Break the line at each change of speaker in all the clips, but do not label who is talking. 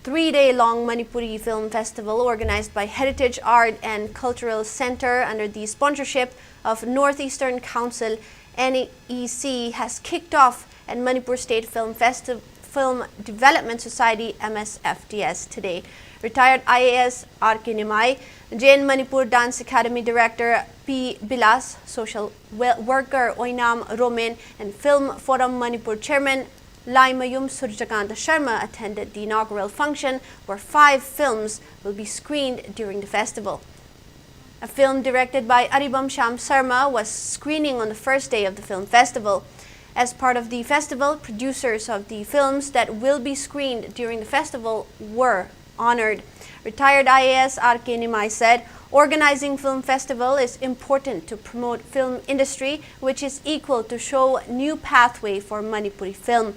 3-day-long Manipuri Film Festival organized by Heritage Art and Cultural Center under the sponsorship of Northeastern Council NEC has kicked off at Manipur State Film Development Society Msfds today. Retired IAS R.K. Nimai, Jain Manipur Dance Academy Director P. Bilas, Social Worker Oinam Romen, and Film Forum Manipur Chairman Laimayum Surjakanta Sharma attended the inaugural function where 5 films will be screened during the festival. A film directed by Aribam Sham Sarma was screening on the first day of the film festival. As part of the festival, producers of the films that will be screened during the festival were honored. Retired IAS R.K. Nimai said, organizing film festival is important to promote film industry, which is equal to show new pathway for Manipuri film.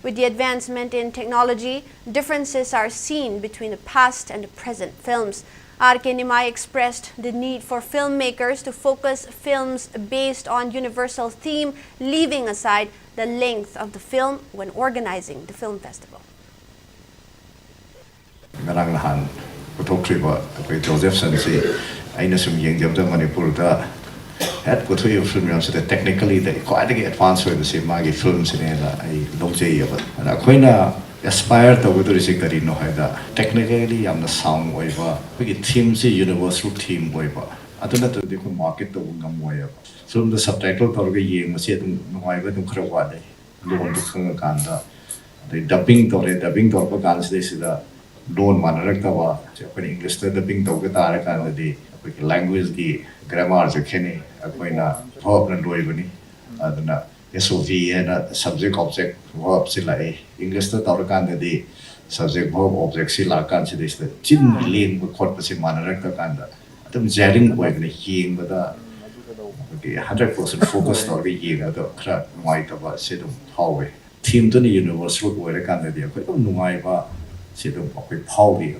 With the advancement in technology, differences are seen between the past and the present films. R.K. Nimai expressed the need for filmmakers to focus films based on universal theme, leaving aside the length of the film when organizing the film festival.
Ngarang lahan puthokriba akoi Joseph Sansi aina sum yengjamda Manipur da at kuthui film yam se technically the quite advanced way se magi films ne la ai longje yaba ana khoina aspire to go to risikari no haida technically yam the sound oiba ki theme se universal theme oiba aduna to dekho market to ngam oiba film the subtitle to ga yeng se dum noi ba dum khra wa de lo du khang kan da the dubbing to ba kan se da don't manner English the ping to get the language the grammar is a kenny a coina verb and doivani adana SOV and subject object verb sila English the Tarakan the subject verb object sila can see this the chin lane with corpus in manner kanda them jaring way the heing with the 100% focused or the year the crap white of a set of hallway team to the universal way the candidate but no I 是都不会抛的。